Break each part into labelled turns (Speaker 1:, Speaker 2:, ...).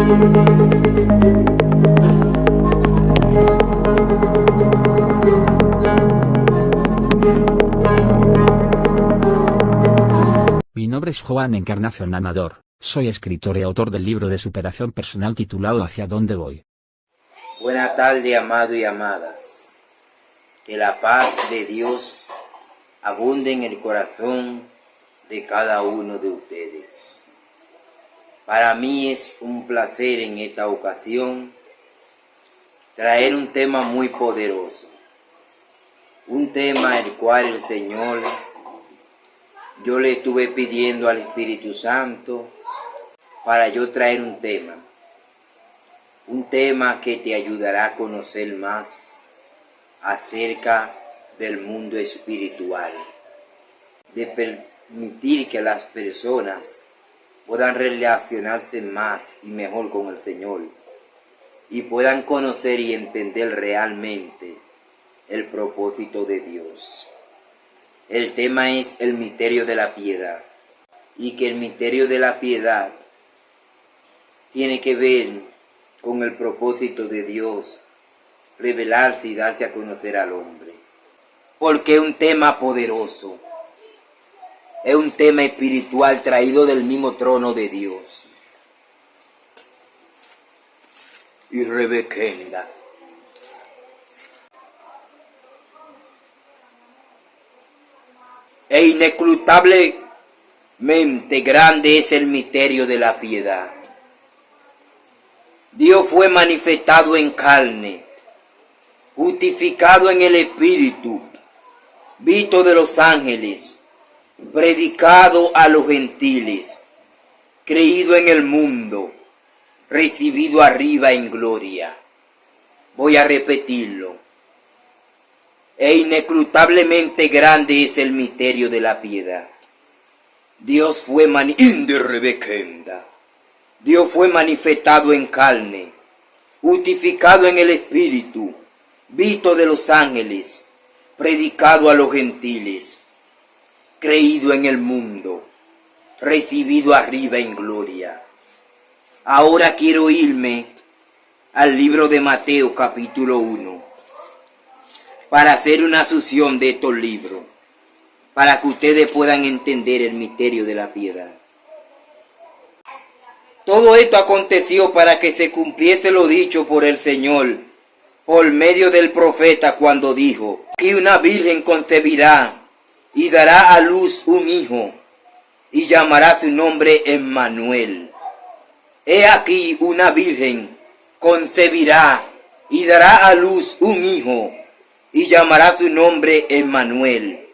Speaker 1: Mi nombre es Juan Encarnación Amador, soy escritor y autor del libro de superación personal titulado ¿Hacia dónde voy?
Speaker 2: Buenas tardes, amados y amadas. Que la paz de Dios abunde en el corazón de cada uno de ustedes. Para mí es un placer en esta ocasión traer un tema muy poderoso. Un tema el cual el Señor, yo le estuve pidiendo al Espíritu Santo para yo traer un tema. Un tema que te ayudará a conocer más acerca del mundo espiritual. De permitir que las personas puedan relacionarse más y mejor con el Señor. Y puedan conocer y entender realmente el propósito de Dios. El tema es el misterio de la piedad. Y que el misterio de la piedad tiene que ver con el propósito de Dios, revelarse y darse a conocer al hombre. Porque es un tema poderoso. Es un tema espiritual traído del mismo trono de Dios. Y rebequenda. E inescrutablemente grande es el misterio de la piedad. Dios fue manifestado en carne, justificado en el Espíritu, visto de los ángeles, predicado a los gentiles, creído en el mundo, recibido arriba en gloria. Voy a repetirlo. E inescrutablemente grande es el misterio de la piedad. Dios fue manifestado en carne, justificado en el Espíritu, visto de los ángeles, predicado a los gentiles, creído en el mundo, recibido arriba en gloria. Ahora quiero irme al libro de Mateo capítulo 1 para hacer una asunción de estos libros, para que ustedes puedan entender el misterio de la piedad. Todo esto aconteció para que se cumpliese lo dicho por el Señor, por medio del profeta, cuando dijo: que una virgen concebirá y dará a luz un hijo, y llamará su nombre Emmanuel. He aquí una virgen concebirá y dará a luz un hijo, y llamará su nombre Emmanuel,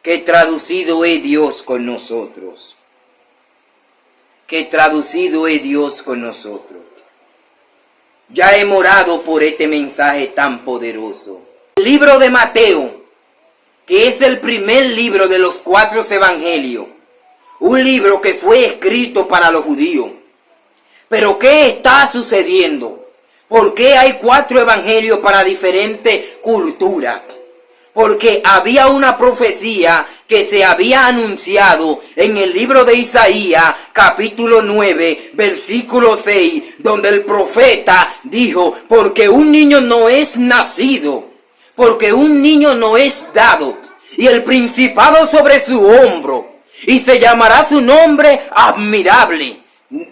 Speaker 2: que traducido es Dios con nosotros. Que traducido es Dios con nosotros. Ya hemos orado por este mensaje tan poderoso. El libro de Mateo, que es el primer libro de los 4 evangelios, un libro que fue escrito para los judíos. Pero ¿qué está sucediendo? ¿Por qué hay 4 evangelios para diferentes culturas? Porque había una profecía que se había anunciado en el libro de Isaías, capítulo 9, versículo 6, donde el profeta dijo: porque un niño no es nacido, porque un niño no es dado, y el principado sobre su hombro, y se llamará su nombre admirable,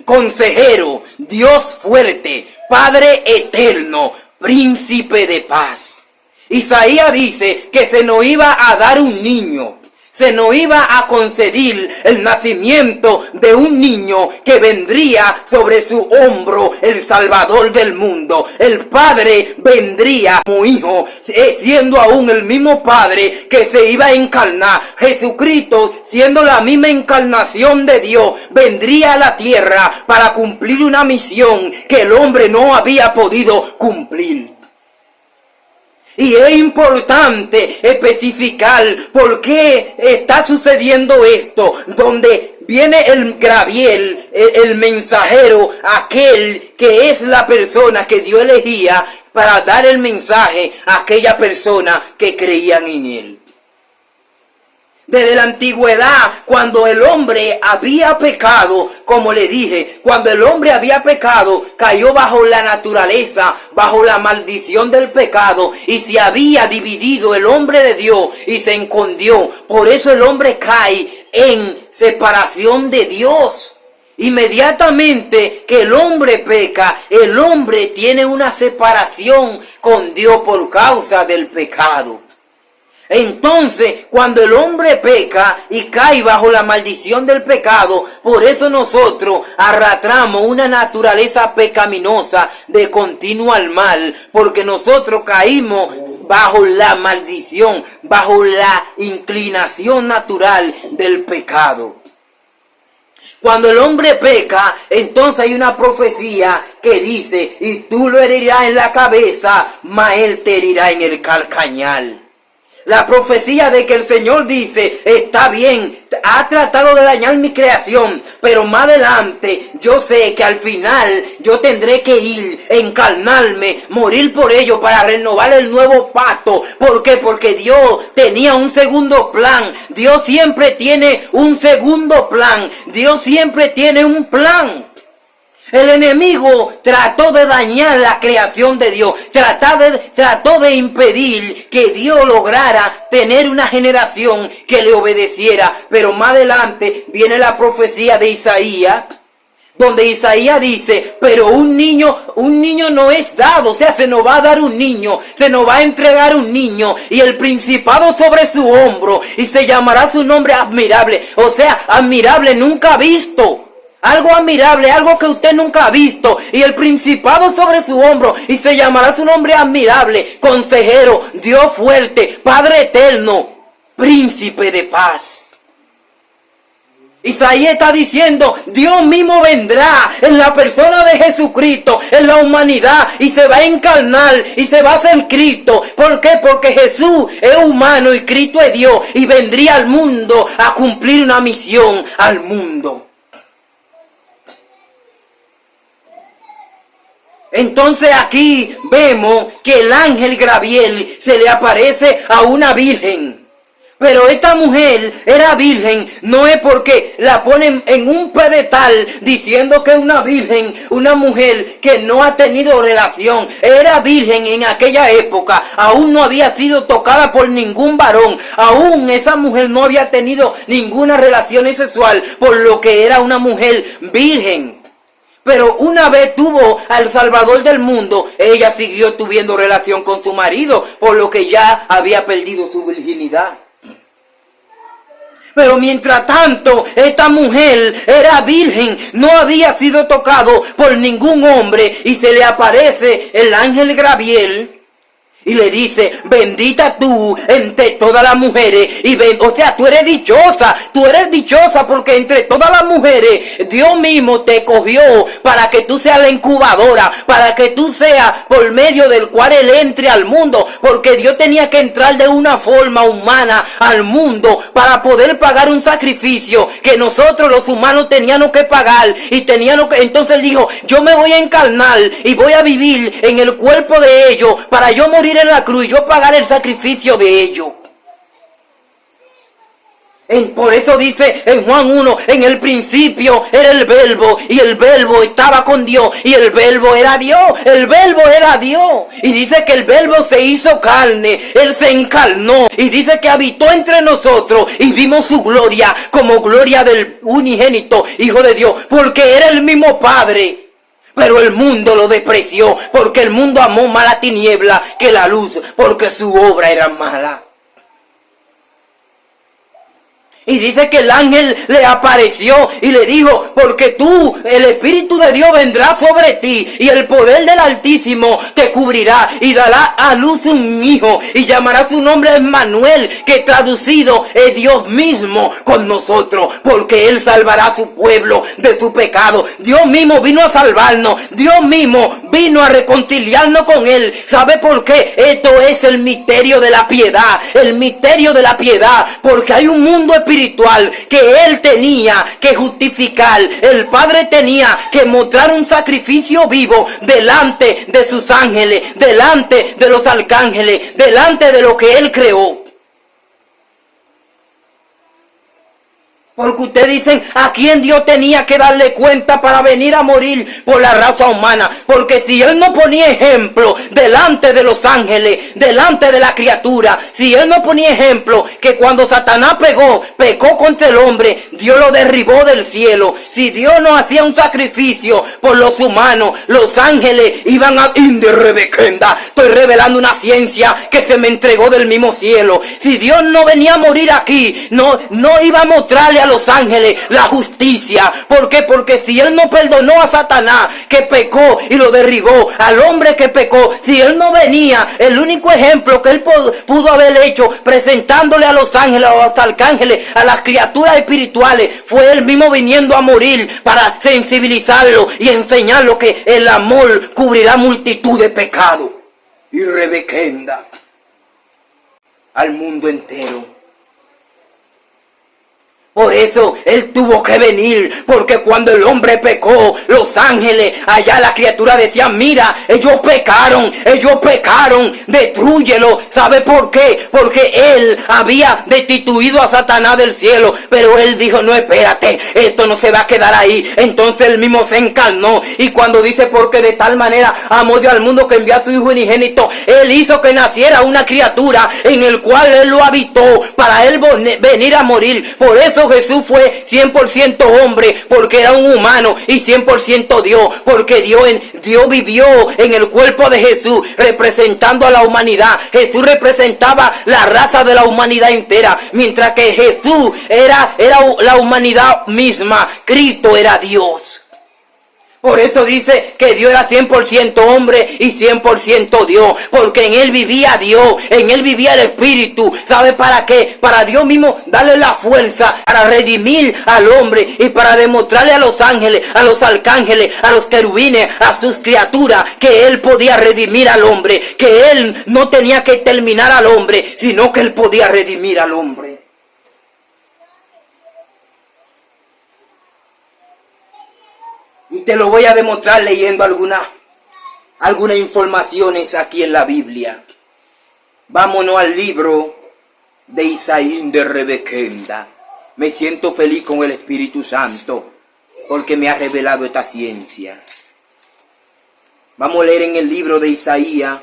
Speaker 2: consejero, Dios fuerte, Padre eterno, príncipe de paz. Isaías dice que se nos iba a dar un niño, se nos iba a conceder el nacimiento de un niño que vendría sobre su hombro, el Salvador del mundo. El Padre vendría como hijo, siendo aún el mismo Padre que se iba a encarnar. Jesucristo, siendo la misma encarnación de Dios, vendría a la tierra para cumplir una misión que el hombre no había podido cumplir. Y es importante especificar por qué está sucediendo esto, donde viene el Gabriel, el mensajero, aquel que es la persona que Dios elegía para dar el mensaje a aquella persona que creían en él. Desde la antigüedad, cuando el hombre había pecado, como le dije, cuando el hombre había pecado, cayó bajo la naturaleza, bajo la maldición del pecado, y se había dividido el hombre de Dios y se escondió. Por eso el hombre cae en separación de Dios. Inmediatamente que el hombre peca, el hombre tiene una separación con Dios por causa del pecado. Entonces, cuando el hombre peca y cae bajo la maldición del pecado, por eso nosotros arrastramos una naturaleza pecaminosa de continuo al mal, porque nosotros caímos bajo la maldición, bajo la inclinación natural del pecado. Cuando el hombre peca, entonces hay una profecía que dice, y tú lo herirás en la cabeza, mas él te herirá en el calcañar. La profecía de que el Señor dice, está bien, ha tratado de dañar mi creación, pero más adelante yo sé que al final yo tendré que ir, encarnarme, morir por ello para renovar el nuevo pacto. ¿Por qué? Porque Dios tenía un segundo plan. Dios siempre tiene un segundo plan. Dios siempre tiene un plan. El enemigo trató de dañar la creación de Dios, trató de impedir que Dios lograra tener una generación que le obedeciera. Pero más adelante viene la profecía de Isaías, donde Isaías dice, pero un niño no es dado, o sea, se nos va a dar un niño, se nos va a entregar un niño, y el principado sobre su hombro, y se llamará su nombre admirable, o sea, admirable nunca visto. Algo admirable, algo que usted nunca ha visto, y el principado sobre su hombro, y se llamará su nombre admirable, consejero, Dios fuerte, Padre eterno, príncipe de paz. Isaías está diciendo, Dios mismo vendrá en la persona de Jesucristo, en la humanidad, y se va a encarnar, y se va a hacer Cristo. ¿Por qué? Porque Jesús es humano y Cristo es Dios, y vendría al mundo a cumplir una misión al mundo. Entonces aquí vemos que el ángel Gabriel se le aparece a una virgen. Pero esta mujer era virgen, no es porque la ponen en un pedestal diciendo que es una virgen, una mujer que no ha tenido relación. Era virgen en aquella época, aún no había sido tocada por ningún varón, aún esa mujer no había tenido ninguna relación sexual, por lo que era una mujer virgen. Pero una vez tuvo al Salvador del mundo, ella siguió tuviendo relación con su marido, por lo que ya había perdido su virginidad. Pero mientras tanto, esta mujer era virgen, no había sido tocado por ningún hombre, y se le aparece el ángel Gabriel y le dice, bendita tú entre todas las mujeres, o sea, tú eres dichosa porque entre todas las mujeres Dios mismo te cogió para que tú seas la incubadora, para que tú seas por medio del cual Él entre al mundo, porque Dios tenía que entrar de una forma humana al mundo para poder pagar un sacrificio que nosotros los humanos teníamos que pagar, y entonces Él dijo, yo me voy a encarnar y voy a vivir en el cuerpo de ellos para yo morir en la cruz y yo pagar el sacrificio de ellos. Por eso dice en Juan 1, en el principio era el verbo, y el verbo estaba con Dios, y el verbo era Dios, el verbo era Dios. Y dice que el verbo se hizo carne, Él se encarnó, y dice que habitó entre nosotros, y vimos su gloria como gloria del unigénito Hijo de Dios, porque era el mismo Padre. Pero el mundo lo despreció, porque el mundo amó más la tiniebla que la luz, porque su obra era mala. Y dice que el ángel le apareció y le dijo, porque tú, el Espíritu de Dios vendrá sobre ti, y el poder del Altísimo te cubrirá, y dará a luz un hijo, y llamará su nombre Emmanuel, que traducido es Dios mismo con nosotros, porque Él salvará a su pueblo de su pecado. Dios mismo vino a salvarnos, Dios mismo vino a reconciliarnos con Él. ¿Sabe por qué? Esto es el misterio de la piedad, el misterio de la piedad, porque hay un mundo espiritual que Él tenía que justificar. El Padre tenía que mostrar un sacrificio vivo delante de sus ángeles, delante de los los arcángeles, delante de lo que Él creó. Porque ustedes dicen a quién Dios tenía que darle cuenta para venir a morir por la raza humana. Porque si Él no ponía ejemplo delante de los ángeles, delante de la criatura, si Él no ponía ejemplo que cuando Satanás pecó contra el hombre, Dios lo derribó del cielo. Si Dios no hacía un sacrificio por los humanos, los ángeles iban a Rebequenda. Estoy revelando una ciencia que se me entregó del mismo cielo. Si Dios no venía a morir aquí, no iba a mostrarle a los ángeles la justicia. ¿Por qué? Porque si Él no perdonó a Satanás que pecó y lo derribó, al hombre que pecó, si Él no venía, el único ejemplo que Él pudo haber hecho presentándole a los ángeles, a los arcángeles, a las criaturas espirituales, fue Él mismo viniendo a morir para sensibilizarlo y enseñarlo que el amor cubrirá multitud de pecados. Y Rebequenda al mundo entero. Por eso Él tuvo que venir, porque cuando el hombre pecó, los ángeles, allá la criatura decían, mira, ellos pecaron, destrúyelo. ¿Sabe por qué? Porque Él había destituido a Satanás del cielo, pero Él dijo, no, espérate, esto no se va a quedar ahí. Entonces Él mismo se encarnó, y cuando dice, porque de tal manera amó Dios al mundo que envió a su Hijo unigénito, Él hizo que naciera una criatura en el cual Él lo habitó, para Él venir a morir. Por eso Jesús fue 100% hombre, porque era un humano, y 100% Dios, porque Dios vivió en el cuerpo de Jesús, representando a la humanidad. Jesús representaba la raza de la humanidad entera, mientras que Jesús era la humanidad misma. Cristo era Dios. Por eso dice que Dios era 100% hombre y 100% Dios. Porque en Él vivía Dios, en Él vivía el Espíritu. ¿Sabe para qué? Para Dios mismo darle la fuerza para redimir al hombre y para demostrarle a los ángeles, a los arcángeles, a los querubines, a sus criaturas, que Él podía redimir al hombre. Que Él no tenía que terminar al hombre, sino que Él podía redimir al hombre. Y te lo voy a demostrar leyendo algunas informaciones aquí en la Biblia. Vámonos al libro de Isaías de Rebequenda. Me siento feliz con el Espíritu Santo porque me ha revelado esta ciencia. Vamos a leer en el libro de Isaías,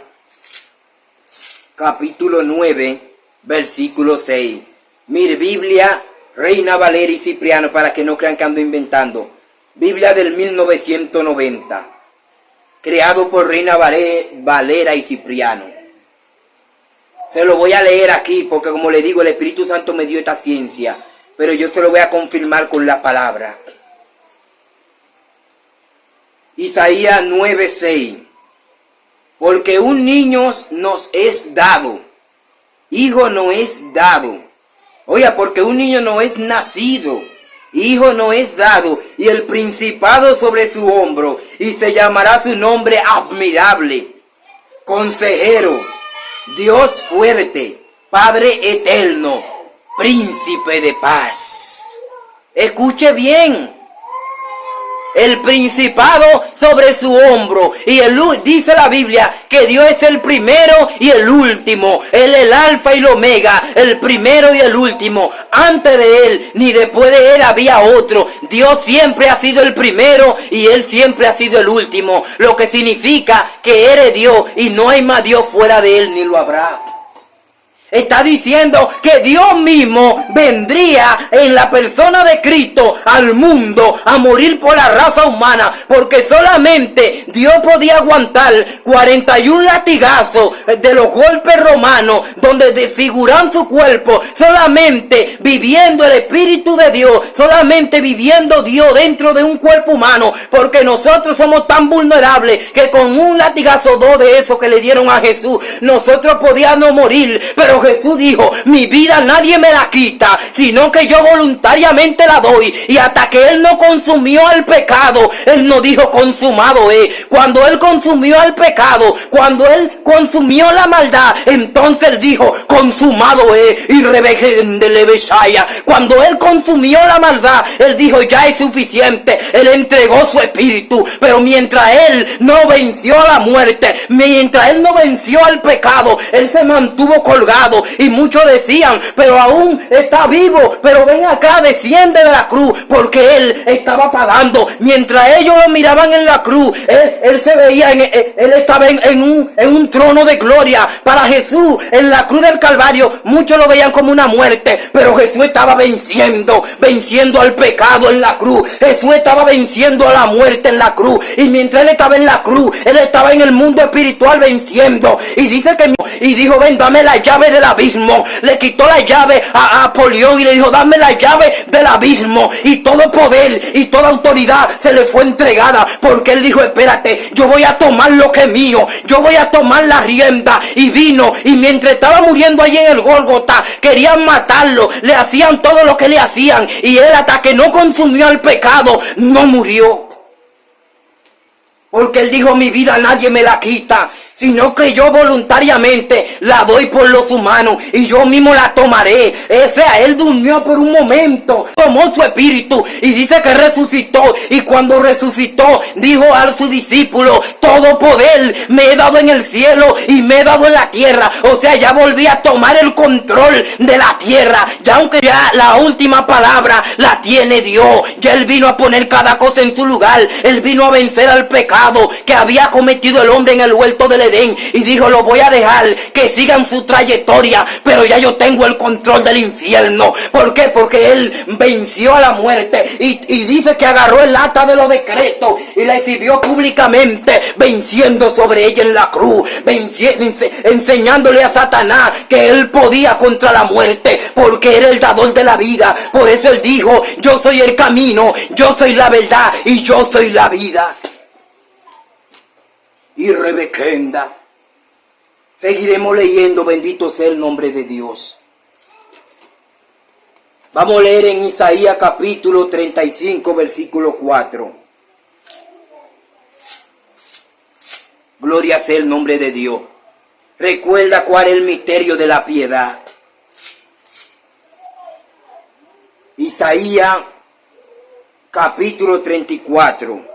Speaker 2: capítulo 9, versículo 6. Mire, Biblia, Reina Valera y Cipriano, para que no crean que ando inventando. Biblia del 1990, creado por Reina Valera y Cipriano. Se lo voy a leer aquí porque, como le digo, el Espíritu Santo me dio esta ciencia, pero yo se lo voy a confirmar con la palabra. Isaías 9:6. Porque un niño nos es dado, hijo no es dado. Oiga, porque un niño no es nacido, hijo no es dado, y el principado sobre su hombro, y se llamará su nombre admirable, consejero, Dios fuerte, Padre eterno, príncipe de paz. Escuche bien. El principado sobre su hombro. Y dice la Biblia que Dios es el primero y el último. Él es el alfa y el omega, el primero y el último. Antes de Él ni después de Él había otro. Dios siempre ha sido el primero y Él siempre ha sido el último. Lo que significa que eres Dios y no hay más Dios fuera de Él ni lo habrá. Está diciendo que Dios mismo vendría en la persona de Cristo al mundo a morir por la raza humana, porque solamente Dios podía aguantar 41 latigazos de los golpes romanos donde desfiguran su cuerpo, solamente viviendo el Espíritu de Dios, solamente viviendo Dios dentro de un cuerpo humano, porque nosotros somos tan vulnerables que con un latigazo, 2 de esos que le dieron a Jesús, nosotros podíamos morir. Pero Jesús dijo, mi vida nadie me la quita, sino que yo voluntariamente la doy. Y hasta que Él no consumió el pecado, Él no dijo consumado es. Cuando Él consumió el pecado, cuando Él consumió la maldad, entonces Él dijo consumado es. Y cuando Él consumió la maldad, Él dijo ya es suficiente. Él entregó su espíritu. Pero mientras Él no venció a la muerte, mientras Él no venció al pecado, Él se mantuvo colgado pecado. Y muchos decían, pero aún está vivo, pero ven acá, desciende de la cruz, porque él estaba pagando. Mientras ellos lo miraban en la cruz, él se veía, él estaba en un trono de gloria. Para Jesús, en la cruz del Calvario, muchos lo veían como una muerte, pero Jesús estaba venciendo al pecado en la cruz. Jesús estaba venciendo a la muerte en la cruz. Y mientras él estaba en la cruz, él estaba en el mundo espiritual venciendo. Y dice que dijo, ven, dame la llave del abismo. Le quitó la llave a Polión y le dijo, dame la llave del abismo. Y todo poder y toda autoridad se le fue entregada, porque él dijo, espérate, yo voy a tomar lo que es mío, yo voy a tomar la rienda. Y vino, y mientras estaba muriendo allí en el Gólgota, querían matarlo, le hacían todo lo que le hacían, y él, hasta que no consumió el pecado, no murió. Porque él dijo, mi vida nadie me la quita, sino que yo voluntariamente la doy por los humanos, y yo mismo la tomaré. O sea, él durmió por un momento, tomó su espíritu, y dice que resucitó. Y cuando resucitó, dijo a sus discípulos, todo poder me he dado en el cielo y me he dado en la tierra. O sea, ya volví a tomar el control de la tierra, ya aunque ya la última palabra la tiene Dios. Ya él vino a poner cada cosa en su lugar. Él vino a vencer al pecado que había cometido el hombre en el huerto del Edén, y dijo, lo voy a dejar que sigan su trayectoria, pero ya yo tengo el control del infierno. ¿Por qué? Porque él venció a la muerte, y dice que agarró el acta de los decretos y la exhibió públicamente, venciendo sobre ella en la cruz, enseñándole a Satanás que él podía contra la muerte, porque era el dador de la vida. Por eso él dijo, yo soy el camino, yo soy la verdad y yo soy la vida. Y Rebequenda, seguiremos leyendo, bendito sea el nombre de Dios. Vamos a leer en Isaías capítulo 35, versículo 4. Gloria sea el nombre de Dios. Recuerda cuál es el misterio de la piedad. Isaías capítulo 34.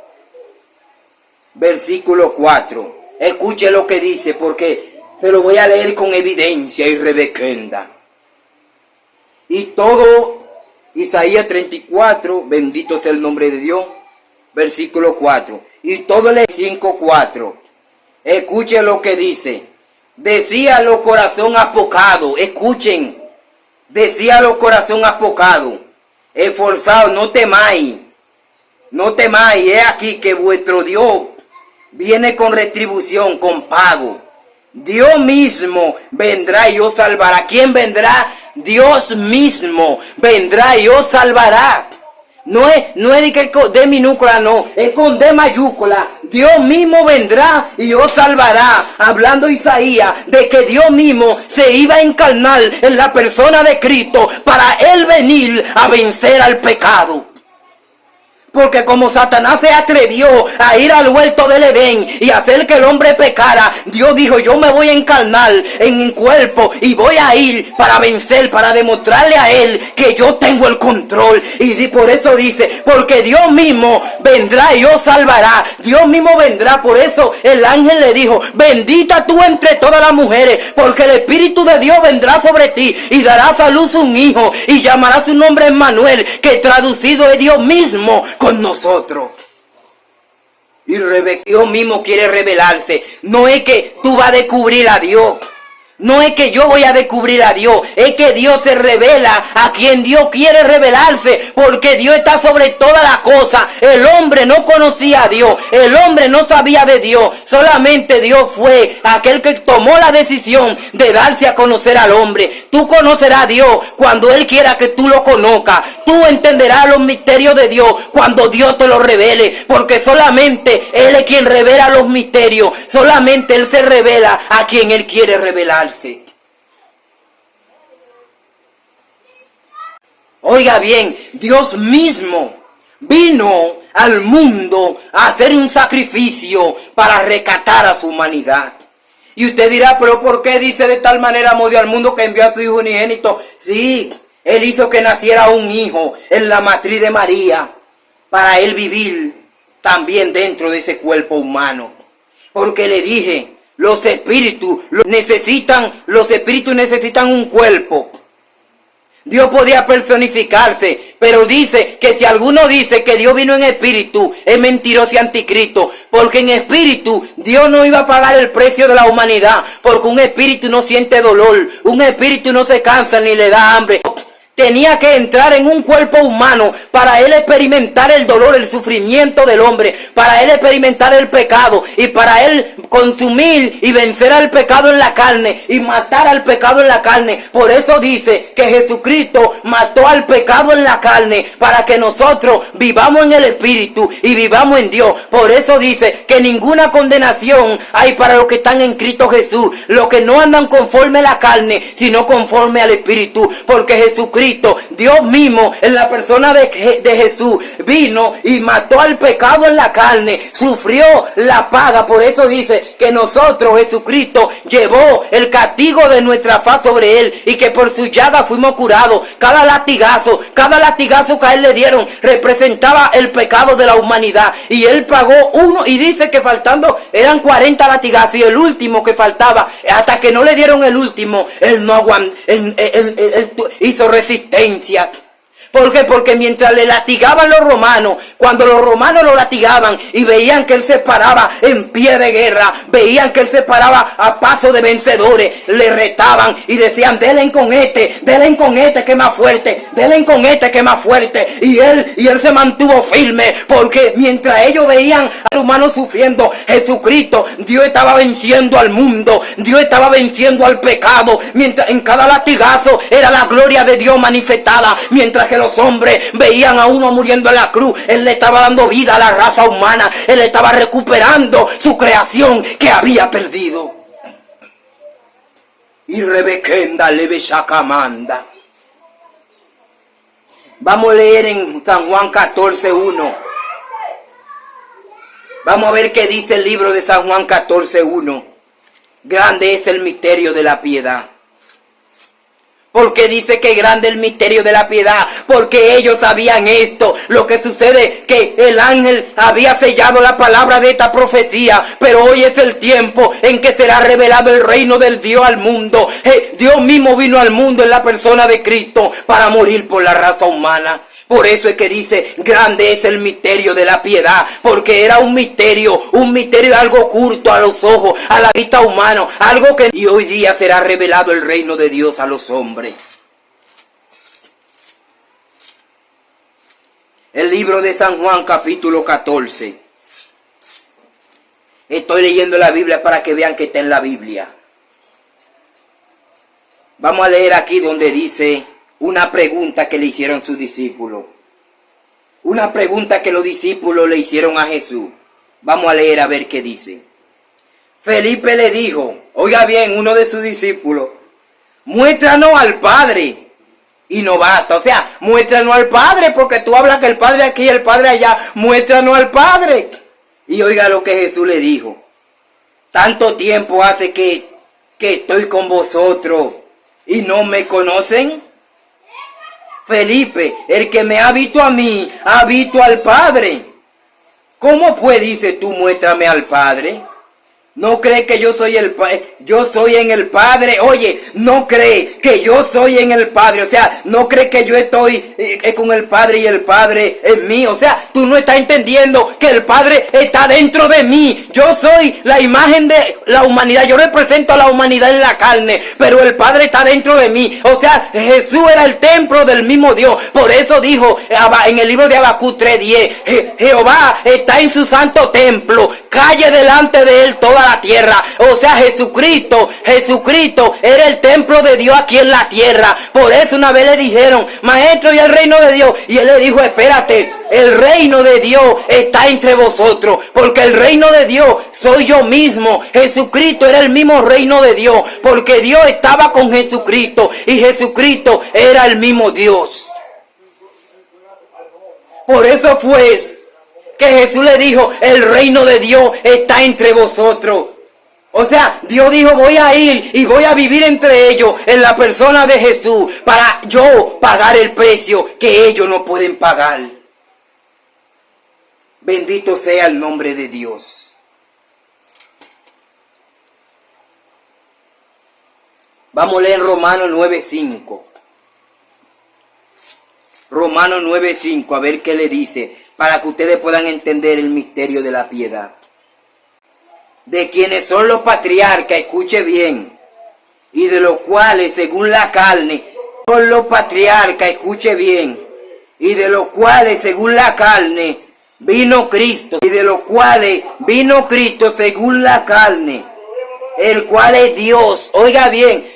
Speaker 2: Versículo 4. Escuche lo que dice, porque se lo voy a leer con evidencia y Rebequenda. Y todo, Isaías 34, bendito sea el nombre de Dios, versículo 4. Y todo el 5:4. Escuche lo que dice. Decía los corazón apocado, escuchen. Decía los corazón apocado, esforzados, no temáis. No temáis, he aquí que vuestro Dios viene con retribución, con pago. Dios mismo vendrá y os salvará. ¿Quién vendrá? Dios mismo vendrá y os salvará. No es de minúscula, no, es con D mayúscula. Dios mismo vendrá y os salvará. Hablando Isaías de que Dios mismo se iba a encarnar en la persona de Cristo para él venir a vencer al pecado. Porque como Satanás se atrevió a ir al huerto del Edén y hacer que el hombre pecara, Dios dijo, yo me voy a encarnar en mi cuerpo y voy a ir para vencer, para demostrarle a él que yo tengo el control. Y por eso dice, porque Dios mismo vendrá y os salvará. Dios mismo vendrá. Por eso el ángel le dijo, bendita tú entre todas las mujeres, porque el Espíritu de Dios vendrá sobre ti y darás a luz un hijo y llamarás su nombre Emmanuel, que traducido es Dios mismo con nosotros. Y Dios mismo quiere revelarse. No es que tú vas a descubrir a Dios, no es que yo voy a descubrir a Dios, es que Dios se revela a quien Dios quiere revelarse, porque Dios está sobre todas las cosas. El hombre no conocía a Dios, el hombre no sabía de Dios, solamente Dios fue aquel que tomó la decisión de darse a conocer al hombre. Tú conocerás a Dios cuando Él quiera que tú lo conozcas. Tú entenderás los misterios de Dios cuando Dios te los revele, porque solamente Él es quien revela los misterios, solamente Él se revela a quien Él quiere revelarse. Oiga bien, Dios mismo vino al mundo a hacer un sacrificio para rescatar a su humanidad. Y usted dirá, pero ¿por qué dice de tal manera amó Dios al mundo que envió a su Hijo unigénito? Sí, Él hizo que naciera un hijo en la matriz de María, para Él vivir también dentro de ese cuerpo humano. Porque le dije, los espíritus necesitan un cuerpo. Dios podía personificarse, pero dice que si alguno dice que Dios vino en espíritu, es mentiroso y anticristo, porque en espíritu Dios no iba a pagar el precio de la humanidad, porque un espíritu no siente dolor, un espíritu no se cansa ni le da hambre. Tenía que entrar en un cuerpo humano para él experimentar el dolor, el sufrimiento del hombre, para él experimentar el pecado y para él consumir y vencer al pecado en la carne y matar al pecado en la carne. Por eso dice que Jesucristo mató al pecado en la carne para que nosotros vivamos en el Espíritu y vivamos en Dios. Por eso dice que ninguna condenación hay para los que están en Cristo Jesús, los que no andan conforme a la carne, sino conforme al Espíritu, porque Jesucristo, Dios mismo, en la persona de Jesús, vino y mató al pecado en la carne, sufrió la paga. Por eso dice que nosotros, Jesucristo, llevó el castigo de nuestra faz sobre él y que por su llaga fuimos curados. Cada latigazo que a él le dieron representaba el pecado de la humanidad y él pagó uno, y dice que faltando eran 40 latigazos y el último que faltaba, hasta que no le dieron el último, él no aguantó, él hizo resistencia. ¿Por qué? Porque mientras le latigaban los romanos, cuando los romanos lo latigaban y veían que él se paraba en pie de guerra, veían que él se paraba a paso de vencedores, le retaban y decían: denle con este que es más fuerte, denle con este que es más fuerte. Y él se mantuvo firme, porque mientras ellos veían al humano sufriendo, Jesucristo, Dios estaba venciendo al mundo, Dios estaba venciendo al pecado. Mientras en cada latigazo era la gloria de Dios manifestada, mientras que los hombres veían a uno muriendo en la cruz, él le estaba dando vida a la raza humana, él estaba recuperando su creación que había perdido. Y Rebequenda leve sacamanda. Vamos a leer en San Juan 14:1. Vamos a ver qué dice el libro de San Juan 14:1. Grande es el misterio de la piedad. Porque dice que grande el misterio de la piedad, porque ellos sabían esto. Lo que sucede que el ángel había sellado la palabra de esta profecía, pero hoy es el tiempo en que será revelado el reino del Dios al mundo. Dios mismo vino al mundo en la persona de Cristo para morir por la raza humana. Por eso es que dice, grande es el misterio de la piedad, porque era un misterio algo oculto a los ojos, a la vista humana, algo que... Y hoy día será revelado el reino de Dios a los hombres. El libro de San Juan, capítulo 14. Estoy leyendo la Biblia para que vean que está en la Biblia. Vamos a leer aquí donde dice... una pregunta que le hicieron sus discípulos. Una pregunta que los discípulos le hicieron a Jesús. Vamos a leer a ver qué dice. Felipe le dijo, oiga bien, uno de sus discípulos: muéstranos al Padre y no basta. O sea, muéstranos al Padre, porque tú hablas que el Padre aquí y el Padre allá. Muéstranos al Padre. Y oiga lo que Jesús le dijo: tanto tiempo hace que estoy con vosotros y no me conocen. Felipe, el que me ha visto a mí, ha visto al Padre. ¿Cómo pues dices tú, muéstrame al Padre? ¿No crees que yo soy yo soy en el Padre? Oye, no cree que yo soy en el Padre. O sea, no cree que yo estoy con el Padre y el Padre en mí. O sea, tú no estás entendiendo que el Padre está dentro de mí. Yo soy la imagen de la humanidad. Yo represento a la humanidad en la carne, pero el Padre está dentro de mí. O sea, Jesús era el templo del mismo Dios. Por eso dijo en el libro de Habacuc 3:10, Jehová está en su santo templo, calle delante de él toda la tierra. O sea, Jesucristo era el templo de Dios aquí en la tierra. Por eso una vez le dijeron, maestro, ¿y el reino de Dios? Y él le dijo, espérate, el reino de Dios está entre vosotros, porque el reino de Dios soy yo mismo. Jesucristo era el mismo reino de Dios, porque Dios estaba con Jesucristo y Jesucristo era el mismo Dios. Por eso fue que Jesús le dijo, el reino de Dios está entre vosotros. O sea, Dios dijo, voy a ir y voy a vivir entre ellos en la persona de Jesús para yo pagar el precio que ellos no pueden pagar. Bendito sea el nombre de Dios. Vamos a leer Romanos 9:5. Romanos 9:5, a ver qué le dice, para que ustedes puedan entender el misterio de la piedad. De quienes son los patriarcas, escuche bien, y de los cuales según la carne, son los patriarcas, escuche bien, y de los cuales según la carne vino Cristo, y de los cuales vino Cristo según la carne, el cual es Dios, oiga bien,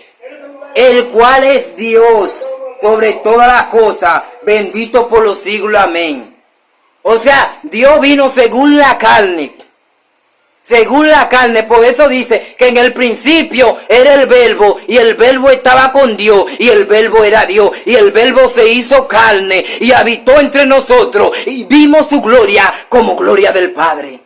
Speaker 2: el cual es Dios sobre todas las cosas, bendito por los siglos, amén. O sea, Dios vino según la carne. Según la carne, por eso dice que en el principio era el verbo, y el verbo estaba con Dios, y el verbo era Dios, y el verbo se hizo carne, y habitó entre nosotros, y vimos su gloria como gloria del Padre.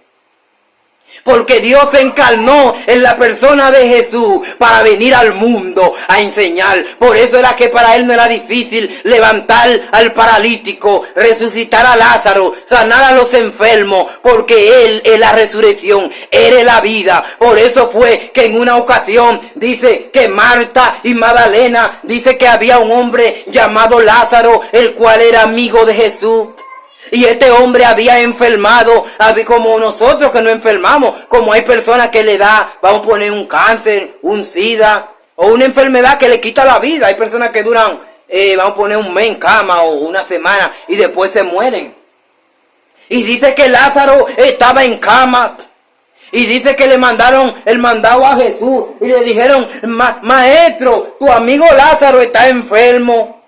Speaker 2: Porque Dios se encarnó en la persona de Jesús para venir al mundo a enseñar. Por eso era que para él no era difícil levantar al paralítico, resucitar a Lázaro, sanar a los enfermos. Porque él es la resurrección, él es la vida. Por eso fue que en una ocasión dice que Marta y Magdalena, dice que había un hombre llamado Lázaro, el cual era amigo de Jesús. Y este hombre había enfermado, como nosotros que no enfermamos, como hay personas que le da, vamos a poner un cáncer, un sida, o una enfermedad que le quita la vida. Hay personas que duran, vamos a poner un mes en cama o una semana y después se mueren. Y dice que Lázaro estaba en cama. Y dice que le mandaron el mandado a Jesús y le dijeron, maestro, tu amigo Lázaro está enfermo.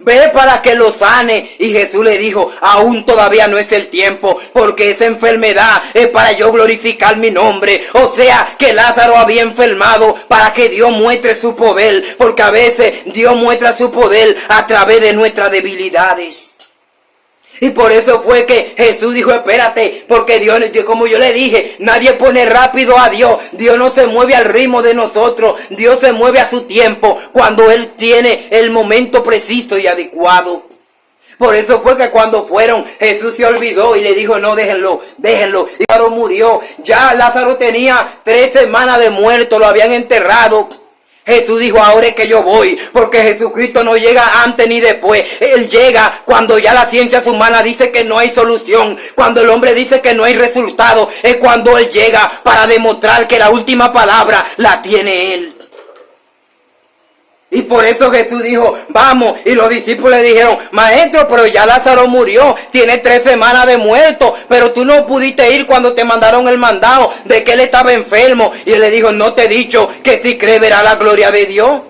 Speaker 2: Ve para que lo sane. Y Jesús le dijo, aún todavía no es el tiempo, porque esa enfermedad es para yo glorificar mi nombre. O sea, que Lázaro había enfermado para que Dios muestre su poder, porque a veces Dios muestra su poder a través de nuestras debilidades. Y por eso fue que Jesús dijo, espérate, porque Dios, como yo le dije, nadie pone rápido a Dios. Dios no se mueve al ritmo de nosotros. Dios se mueve a su tiempo, cuando Él tiene el momento preciso y adecuado. Por eso fue que cuando fueron, Jesús se olvidó y le dijo, no, déjenlo. Y Lázaro murió. Ya Lázaro tenía 3 semanas de muerto, lo habían enterrado. Jesús dijo, ahora es que yo voy, porque Jesucristo no llega antes ni después. Él llega cuando ya la ciencia humana dice que no hay solución, cuando el hombre dice que no hay resultado, es cuando Él llega para demostrar que la última palabra la tiene Él. Y por eso Jesús dijo, vamos, y los discípulos le dijeron, maestro, pero ya Lázaro murió, tiene 3 semanas de muerto, pero tú no pudiste ir cuando te mandaron el mandado de que él estaba enfermo. Y él le dijo, no te he dicho que si crees verá la gloria de Dios.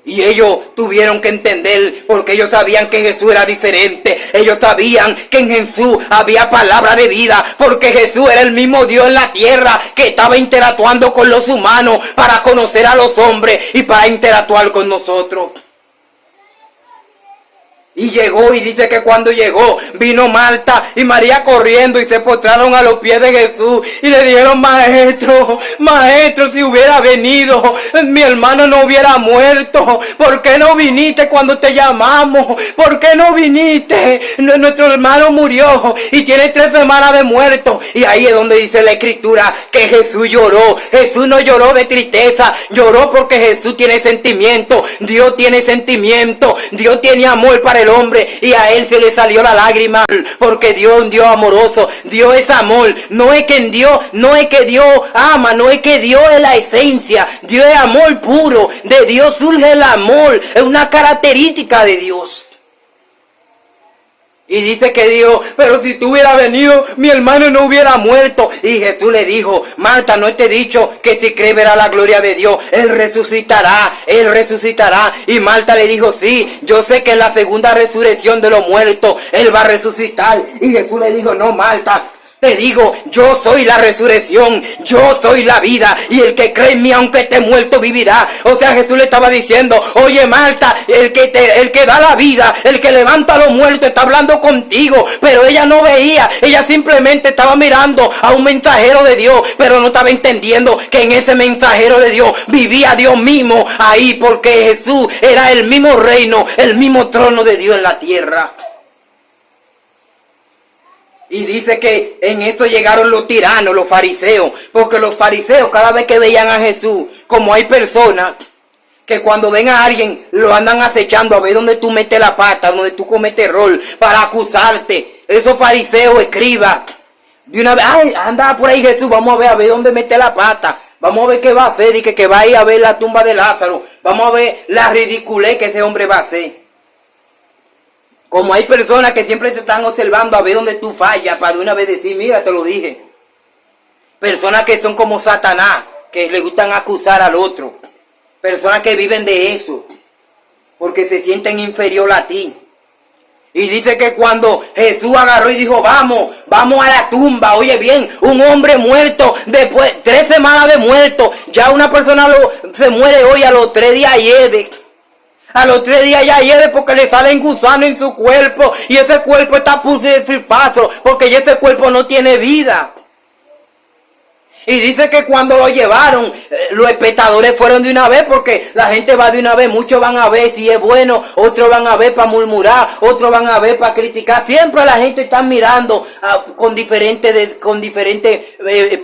Speaker 2: Y ellos tuvieron que entender, porque ellos sabían que Jesús era diferente. Ellos sabían que en Jesús había palabra de vida, porque Jesús era el mismo Dios en la tierra que estaba interactuando con los humanos para conocer a los hombres y para interactuar con nosotros. Y llegó, y dice que cuando llegó, vino Marta y María corriendo y se postraron a los pies de Jesús y le dijeron, maestro, si hubiera venido, mi hermano no hubiera muerto. ¿Por qué no viniste cuando te llamamos? ¿Por qué no viniste? Nuestro hermano murió y tiene 3 semanas de muerto. Y ahí es donde dice la Escritura que Jesús lloró. Jesús no lloró de tristeza, lloró porque Jesús tiene sentimiento. Dios tiene sentimiento, Dios tiene amor para el hombre, y a él se le salió la lágrima, porque Dios es un Dios amoroso. Dios es amor. No es que Dios ama, no es que Dios es la esencia. Dios es amor puro. De Dios surge el amor, es una característica de Dios. Y dice que dijo, pero si tú hubieras venido, mi hermano no hubiera muerto. Y Jesús le dijo, Marta, no te he dicho que si crees verá la gloria de Dios. Él resucitará. Y Marta le dijo, sí, yo sé que en la segunda resurrección de los muertos, Él va a resucitar. Y Jesús le dijo, no, Marta, te digo, yo soy la resurrección, yo soy la vida, y el que cree en mí, aunque esté muerto, vivirá. O sea, Jesús le estaba diciendo, oye Marta, el que da la vida, el que levanta a los muertos, está hablando contigo. Pero ella no veía, ella simplemente estaba mirando a un mensajero de Dios, pero no estaba entendiendo que en ese mensajero de Dios vivía Dios mismo ahí, porque Jesús era el mismo reino, el mismo trono de Dios en la tierra. Y dice que en eso llegaron los tiranos, los fariseos, porque los fariseos cada vez que veían a Jesús, como hay personas que cuando ven a alguien lo andan acechando a ver dónde tú metes la pata, donde tú cometes error, para acusarte. Esos fariseos, escribas, de una vez, ay, anda por ahí Jesús, vamos a ver dónde mete la pata. Vamos a ver qué va a hacer, y que va a ir a ver la tumba de Lázaro. Vamos a ver la ridiculez que ese hombre va a hacer. Como hay personas que siempre te están observando a ver dónde tú fallas, para de una vez decir, mira, te lo dije. Personas que son como Satanás, que le gustan acusar al otro. Personas que viven de eso, porque se sienten inferior a ti. Y dice que cuando Jesús agarró y dijo, vamos a la tumba, oye bien, un hombre muerto, después 3 semanas de muerto, ya una persona se muere hoy, a los 3 días hiede. A los 3 días ya hiede porque le salen gusanos en su cuerpo, y ese cuerpo está putrefacto, porque ya ese cuerpo no tiene vida. Y dice que cuando lo llevaron, los espectadores fueron de una vez, porque la gente va de una vez. Muchos van a ver si es bueno, otros van a ver para murmurar, otros van a ver para criticar. Siempre la gente está mirando con diferentes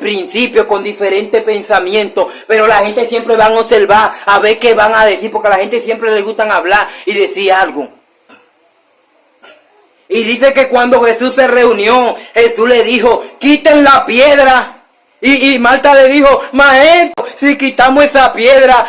Speaker 2: principios, con diferentes pensamientos. Pero la gente siempre va a observar a ver qué van a decir, porque a la gente siempre le gustan hablar y decir algo. Y dice que cuando Jesús se reunió, Jesús le dijo, quiten la piedra. Y Marta le dijo, maestro, si quitamos esa piedra,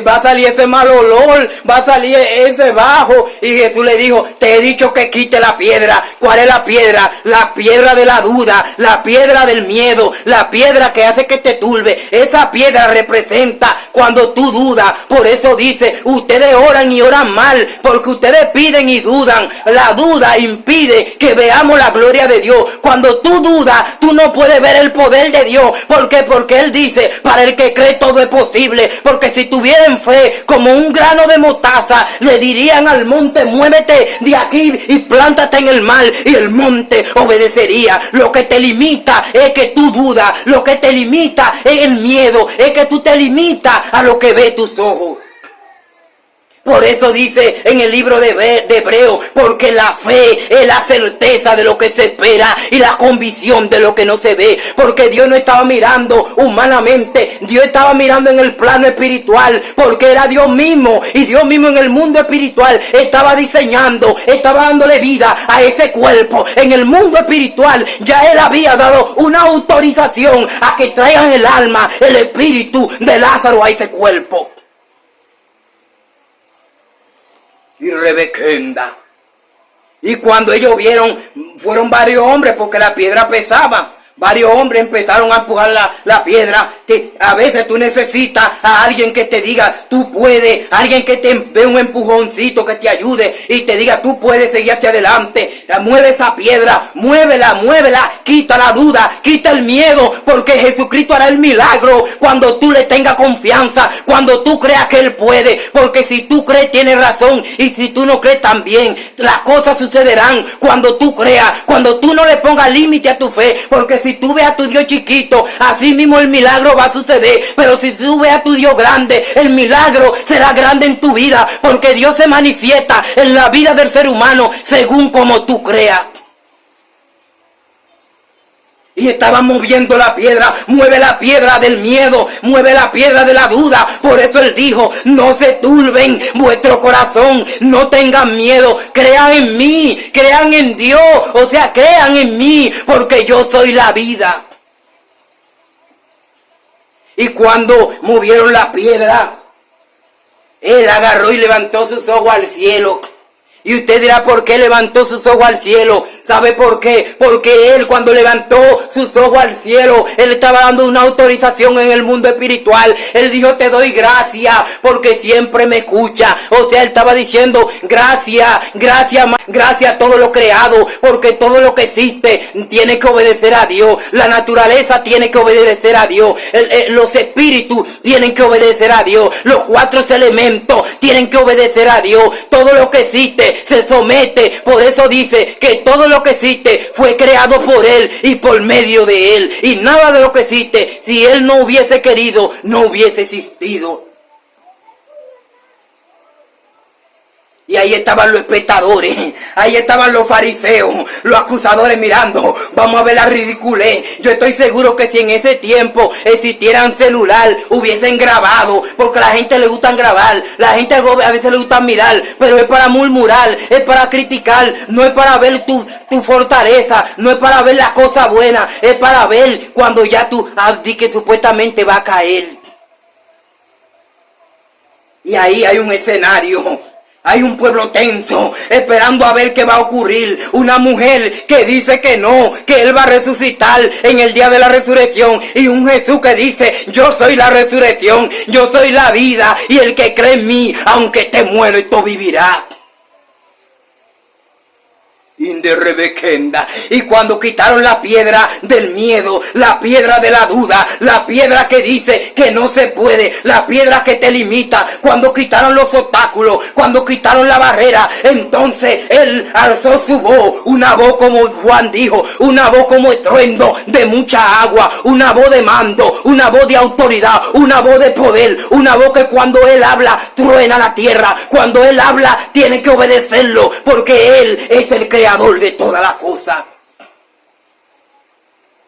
Speaker 2: va a salir ese mal olor, va a salir ese bajo. Y Jesús le dijo, te he dicho que quite la piedra. ¿Cuál es la piedra? La piedra de la duda, la piedra del miedo, la piedra que hace que te turbe. Esa piedra representa cuando tú dudas. Por eso dice, ustedes oran y oran mal, porque ustedes piden y dudan. La duda impide que veamos la gloria de Dios. Cuando tú dudas, tú no puedes ver el poder de Dios. ¿Por qué? Porque Él dice, para el que cree todo es posible. Porque si tuvieran fe como un grano de mostaza, le dirían al monte, muévete de aquí y plántate en el mar, y el monte obedecería. Lo que te limita es que tú dudas. Lo que te limita es el miedo, es que tú te limitas a lo que ve tus ojos. Por eso dice en el libro de Hebreo, porque la fe es la certeza de lo que se espera y la convicción de lo que no se ve. Porque Dios no estaba mirando humanamente, Dios estaba mirando en el plano espiritual, porque era Dios mismo, y Dios mismo en el mundo espiritual estaba diseñando, estaba dándole vida a ese cuerpo. En el mundo espiritual ya Él había dado una autorización a que traigan el alma, el espíritu de Lázaro a ese cuerpo. Y Rebequenda. Y cuando ellos vieron, fueron varios hombres, porque la piedra pesaba. Varios hombres empezaron a empujar la piedra. Que a veces tú necesitas a alguien que te diga, tú puedes. Alguien que te dé un empujoncito, que te ayude y te diga, tú puedes seguir hacia adelante. Mueve esa piedra, muévela. Quita la duda, quita el miedo, porque Jesucristo hará el milagro cuando tú le tengas confianza, cuando tú creas que Él puede. Porque si tú crees, tienes razón. Y si tú no crees, también. Las cosas sucederán cuando tú creas, cuando tú no le pongas límite a tu fe. Porque si tú ves a tu Dios chiquito, así mismo el milagro va a suceder. Pero si tú ves a tu Dios grande, el milagro será grande en tu vida. Porque Dios se manifiesta en la vida del ser humano según como tú creas. Y estaba moviendo la piedra. Mueve la piedra del miedo, mueve la piedra de la duda. Por eso Él dijo, no se turben vuestro corazón, no tengan miedo, crean en mí, crean en Dios. O sea, crean en mí, porque yo soy la vida. Y cuando movieron la piedra, Él agarró y levantó sus ojos al cielo. Y usted dirá, ¿por qué levantó sus ojos al cielo? ¿Sabe por qué? Porque Él, cuando levantó sus ojos al cielo, Él estaba dando una autorización en el mundo espiritual. Él dijo, te doy gracias porque siempre me escucha. O sea, Él estaba diciendo, gracias a todo lo creado, porque todo lo que existe tiene que obedecer a Dios. La naturaleza tiene que obedecer a Dios. Los espíritus tienen que obedecer a Dios. Los 4 elementos tienen que obedecer a Dios. Todo lo que existe se somete. Por eso dice que todo lo que existe fue creado por Él y por medio de Él. Y nada de lo que existe, si Él no hubiese querido, no hubiese existido. Y ahí estaban los espectadores, ahí estaban los fariseos, los acusadores mirando. Vamos a ver la ridiculez. Yo estoy seguro que si en ese tiempo existieran celular, hubiesen grabado, porque a la gente le gusta grabar, la gente a veces le gusta mirar, pero es para murmurar, es para criticar, no es para ver tu fortaleza, no es para ver las cosas buenas, es para ver cuando ya tú di que supuestamente va a caer. Y ahí hay un escenario. Hay un pueblo tenso, esperando a ver qué va a ocurrir. Una mujer que dice que no, que Él va a resucitar en el día de la resurrección. Y un Jesús que dice, yo soy la resurrección, yo soy la vida. Y el que cree en mí, aunque esté muerto, esto vivirá. Y cuando quitaron la piedra del miedo, la piedra de la duda, la piedra que dice que no se puede, la piedra que te limita, cuando quitaron los obstáculos, cuando quitaron la barrera, entonces Él alzó su voz, una voz como Juan dijo, una voz como estruendo de mucha agua, una voz de mando, una voz de autoridad, una voz de poder, una voz que cuando Él habla truena la tierra, cuando Él habla tiene que obedecerlo, porque Él es el creador de todas las cosas.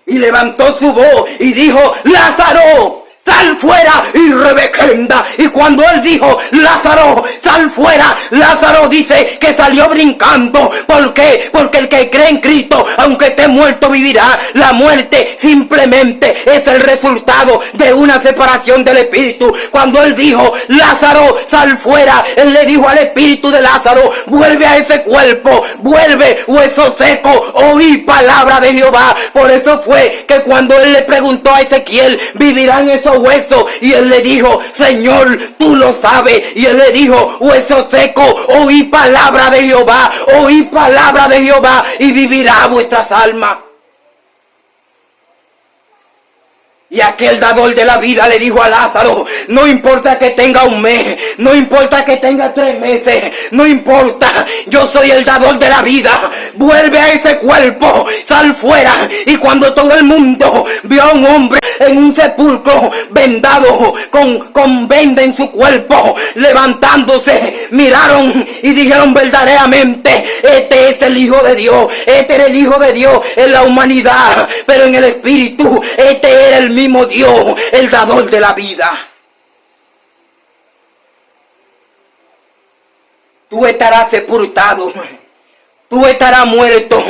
Speaker 2: Y levantó su voz y dijo, Lázaro, sal fuera, y rebekenda. Y cuando Él dijo, Lázaro, sal fuera, Lázaro dice que salió brincando. ¿Por qué? Porque el que cree en Cristo, aunque esté muerto, vivirá. La muerte simplemente es el resultado de una separación del espíritu. Cuando Él dijo, Lázaro, sal fuera, Él le dijo al espíritu de Lázaro, vuelve a ese cuerpo, vuelve, hueso seco, oí palabra de Jehová. Por eso fue que cuando Él le preguntó a Ezequiel, ¿vivirán esos huesos? Y Él le dijo, Señor, tú lo sabes. Y Él le dijo, hueso seco, oí palabra de Jehová, oí palabra de Jehová, y vivirá vuestras almas. Y aquel dador de la vida le dijo a Lázaro, no importa que tenga un mes, no importa que tenga 3 meses, no importa, yo soy el dador de la vida, vuelve a ese cuerpo, sal fuera. Y cuando todo el mundo vio a un hombre en un sepulcro vendado, con venda en su cuerpo, levantándose, miraron y dijeron verdaderamente, este es el Hijo de Dios, este era el Hijo de Dios en la humanidad, pero en el espíritu, este era el mismo Dios, el dador de la vida. Tú estarás sepultado, tú estarás muerto,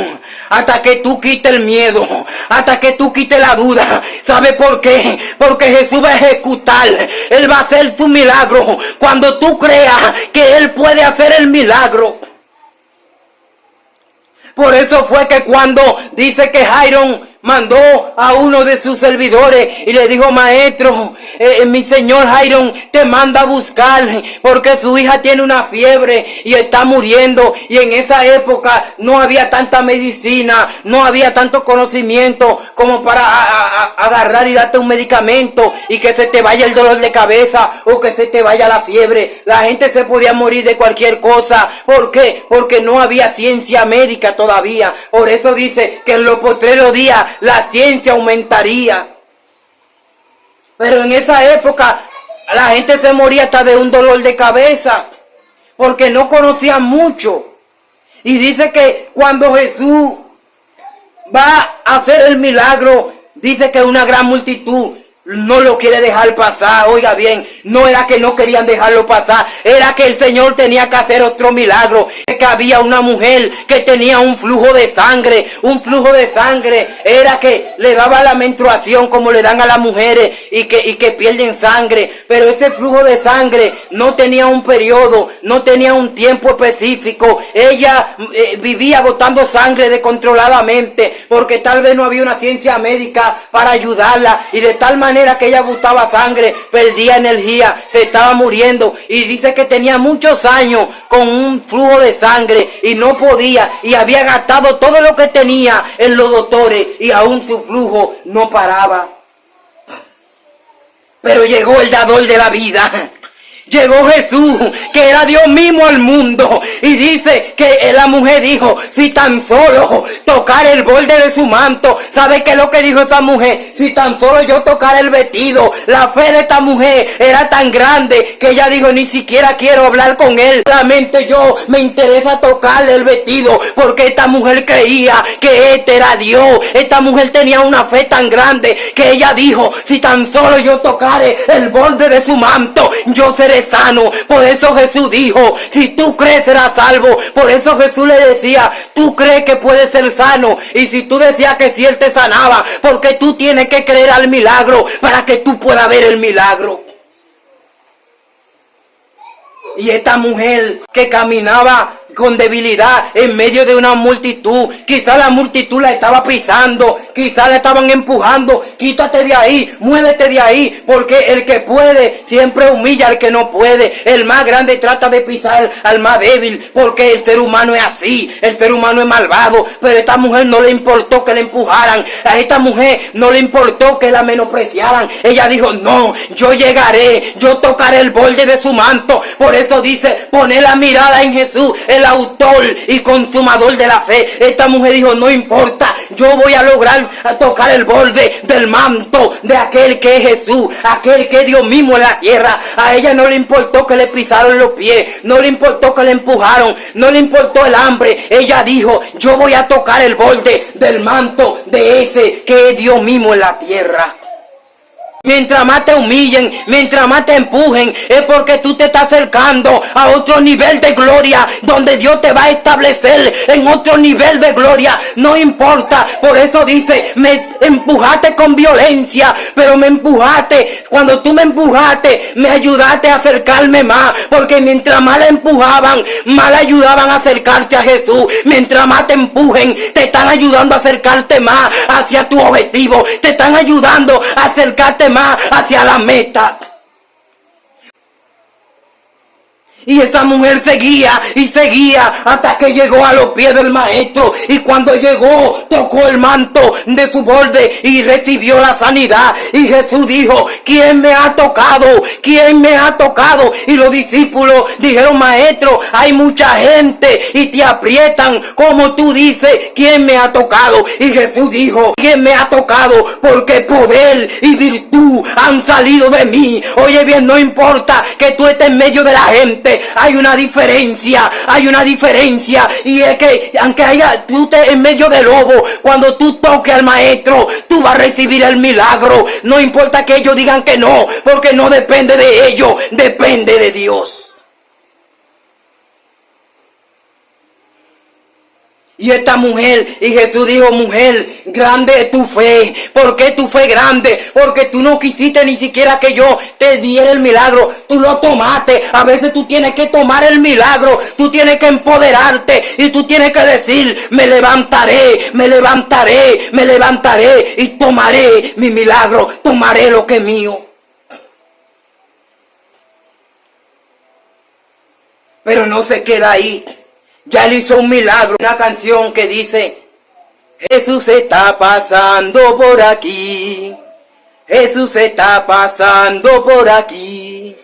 Speaker 2: hasta que tú quites el miedo, hasta que tú quites la duda. ¿Sabe por qué? Porque Jesús va a ejecutar, Él va a hacer tu milagro, cuando tú creas que Él puede hacer el milagro. Por eso fue que cuando dice que Jairo mandó a uno de sus servidores y le dijo, maestro, mi señor Jairo te manda a buscar porque su hija tiene una fiebre y está muriendo. Y en esa época no había tanta medicina, no había tanto conocimiento como para agarrar y darte un medicamento y que se te vaya el dolor de cabeza o que se te vaya la fiebre. La gente se podía morir de cualquier cosa. ¿Por qué? Porque no había ciencia médica todavía. Por eso dice que en los postreros días la ciencia aumentaría. Pero en esa época la gente se moría hasta de un dolor de cabeza porque no conocían mucho. Y dice que cuando Jesús va a hacer el milagro, dice que una gran multitud no lo quiere dejar pasar. Oiga bien, no era que no querían dejarlo pasar, era que el Señor tenía que hacer otro milagro. Que había una mujer que tenía un flujo de sangre. Un flujo de sangre era que le daba la menstruación como le dan a las mujeres y que pierden sangre. Pero ese flujo de sangre no tenía un periodo, no tenía un tiempo específico. Ella vivía botando sangre descontroladamente porque tal vez no había una ciencia médica para ayudarla, y de tal manera que ella botaba sangre, perdía energía, se estaba muriendo. Y dice que tenía muchos años con un flujo de sangre y no podía, y había gastado todo lo que tenía en los doctores y aún su flujo no paraba. Pero llegó el dador de la vida. llegó Jesús, que era Dios mismo al mundo, y dice que la mujer dijo, si tan solo tocar el borde de su manto. ¿Sabe qué es lo que dijo esa mujer? Si tan solo yo tocar el vestido. La fe de esta mujer era tan grande que ella dijo, ni siquiera quiero hablar con él, solamente yo me interesa tocarle el vestido, porque esta mujer creía que este era Dios. Esta mujer tenía una fe tan grande que ella dijo, si tan solo yo tocare el borde de su manto, yo seré sano. Por eso Jesús dijo, si tú crees serás salvo. Por eso Jesús le decía, tú crees que puedes ser sano. Y si tú decías que si él te sanaba, porque tú tienes que creer al milagro para que tú puedas ver el milagro. Y esta mujer que caminaba con debilidad en medio de una multitud, quizá la multitud la estaba pisando, quizá la estaban empujando, quítate de ahí, muévete de ahí, porque el que puede siempre humilla al que no puede. El más grande trata de pisar al más débil, porque el ser humano es así, el ser humano es malvado. Pero a esta mujer no le importó que le empujaran, a esta mujer no le importó que la menospreciaran. Ella dijo, no, yo llegaré, yo tocaré el borde de su manto. Por eso dice, poné la mirada en Jesús, el autor y consumador de la fe. Esta mujer dijo, no importa, yo voy a lograr tocar el borde del manto de aquel que es Jesús, aquel que es Dios mismo en la tierra. A ella no le importó que le pisaron los pies, no le importó que le empujaron, no le importó el hambre. Ella dijo, yo voy a tocar el borde del manto de ese que es Dios mismo en la tierra. Mientras más te humillen, mientras más te empujen, es porque tú te estás acercando a otro nivel de gloria, donde Dios te va a establecer en otro nivel de gloria. No importa, por eso dice, me empujaste con violencia, pero me empujaste. Cuando tú me empujaste, me ayudaste a acercarme más, porque mientras más la empujaban, más la ayudaban a acercarse a Jesús. Mientras más te empujen, te están ayudando a acercarte más hacia tu objetivo, te están ayudando a acercarte más hacia la meta. Y esa mujer seguía y seguía hasta que llegó a los pies del maestro. Y cuando llegó, tocó el manto de su borde y recibió la sanidad. Y Jesús dijo, ¿quién me ha tocado? ¿Quién me ha tocado? Y los discípulos dijeron, maestro, hay mucha gente y te aprietan. Como tú dices, ¿quién me ha tocado? Y Jesús dijo, ¿quién me ha tocado? Porque poder y virtud han salido de mí. Oye bien, no importa que tú estés en medio de la gente. Hay una diferencia, y es que aunque tú estés en medio del lobo, cuando tú toques al maestro, tú vas a recibir el milagro. No importa que ellos digan que no, porque no depende de ellos, depende de Dios. Y esta mujer, y Jesús dijo, mujer, grande es tu fe. ¿Por qué tu fe grande? Porque tú no quisiste ni siquiera que yo te diera el milagro. Tú lo tomaste. A veces tú tienes que tomar el milagro. Tú tienes que empoderarte. Y tú tienes que decir, me levantaré, me levantaré, me levantaré. Y tomaré mi milagro. Tomaré lo que es mío. Pero no se queda ahí. Ya él hizo un milagro. Una canción que dice, Jesús está pasando por aquí. Jesús está pasando por aquí.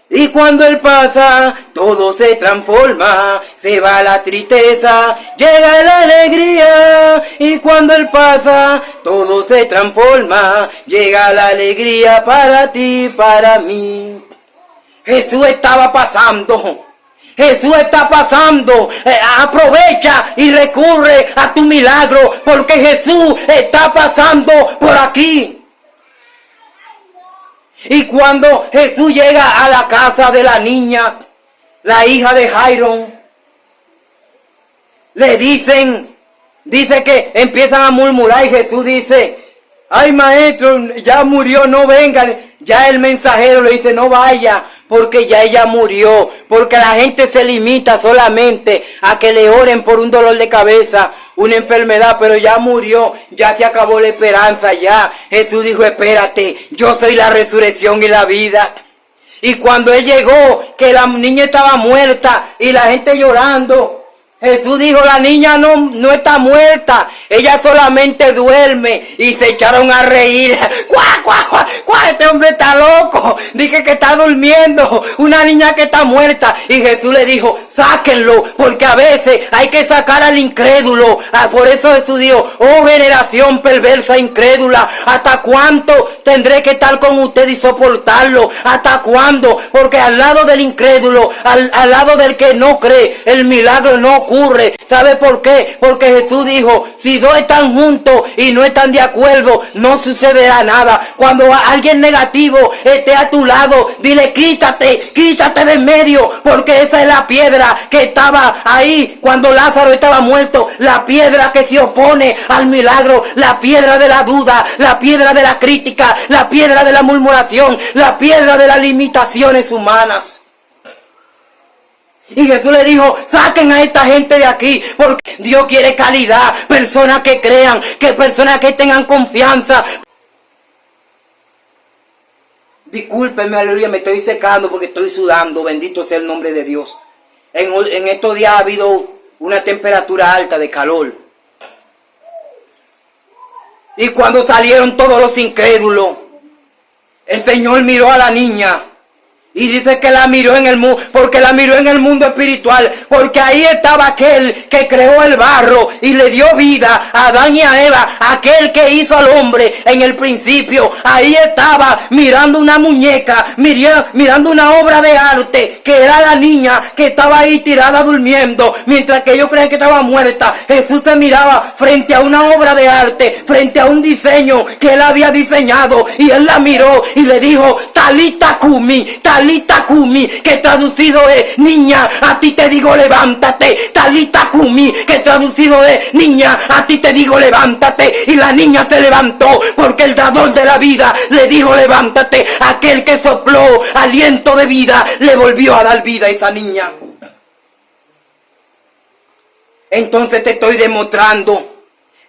Speaker 2: Y cuando él pasa, todo se transforma. Se va la tristeza, llega la alegría. Y cuando él pasa, todo se transforma. Llega la alegría para ti, para mí. Jesús estaba pasando. Jesús está pasando. Aprovecha y recurre a tu milagro, porque Jesús está pasando por aquí. Y cuando Jesús llega a la casa de la niña, la hija de Jairo, le dice que empiezan a murmurar, y Jesús dice, ay maestro, ya murió, no vengan. Ya el mensajero le dice, no vaya, porque ya ella murió. Porque la gente se limita solamente a que le oren por un dolor de cabeza, una enfermedad, pero ya murió, ya se acabó la esperanza, ya. Jesús dijo, espérate, yo soy la resurrección y la vida. Y cuando él llegó, que la niña estaba muerta y la gente llorando, Jesús dijo, la niña no está muerta, ella solamente duerme. Y se echaron a reír. ¡Cuá, cuá, cuá, cuá! Este hombre está loco. Dije que está durmiendo. Una niña que está muerta. Y Jesús le dijo, sáquenlo, porque a veces hay que sacar al incrédulo. Por eso Jesús dijo, oh generación perversa e incrédula, ¿hasta cuánto tendré que estar con usted y soportarlo? ¿Hasta cuándo? Porque al lado del incrédulo, al lado del que no cree, el milagro no ocurre. ¿Sabe por qué? Porque Jesús dijo, si dos están juntos y no están de acuerdo, no sucederá nada. Cuando alguien negativo esté a tu lado, dile, quítate de en medio, porque esa es la piedra que estaba ahí cuando Lázaro estaba muerto, la piedra que se opone al milagro, la piedra de la duda, la piedra de la crítica, la piedra de la murmuración, la piedra de las limitaciones humanas. Y Jesús le dijo, saquen a esta gente de aquí, porque Dios quiere calidad, personas que crean, que personas que tengan confianza. Discúlpenme, aleluya, me estoy secando porque estoy sudando, bendito sea el nombre de Dios. En estos días ha habido una temperatura alta de calor. Y cuando salieron todos los incrédulos, el Señor miró a la niña. Y dice que la miró en el mundo, porque la miró en el mundo espiritual, porque ahí estaba aquel que creó el barro y le dio vida a Adán y a Eva, aquel que hizo al hombre en el principio. Ahí estaba mirando una muñeca, mirando una obra de arte, que era la niña que estaba ahí tirada durmiendo, mientras que ellos creían que estaba muerta. Jesús se miraba frente a una obra de arte, frente a un diseño que él había diseñado, y él la miró y le dijo, Talita Kumi, Talita Kumi, que traducido es, niña, a ti te digo levántate. Talita Kumi, que traducido es, niña, a ti te digo levántate. Y la niña se levantó, porque el dador de la vida le dijo levántate. Aquel que sopló aliento de vida le volvió a dar vida a esa niña. Entonces te estoy demostrando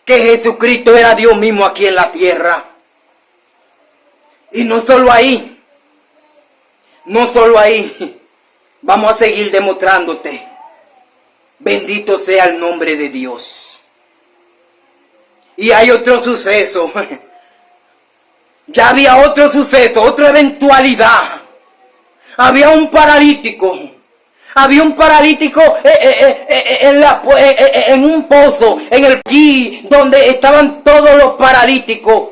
Speaker 2: que Jesucristo era Dios mismo aquí en la tierra. Y no solo ahí. No solo ahí, vamos a seguir demostrándote. Bendito sea el nombre de Dios. Y hay otro suceso. Ya había otro suceso, otra eventualidad. Había un paralítico. Había un paralítico en un pozo, allí donde estaban todos los paralíticos.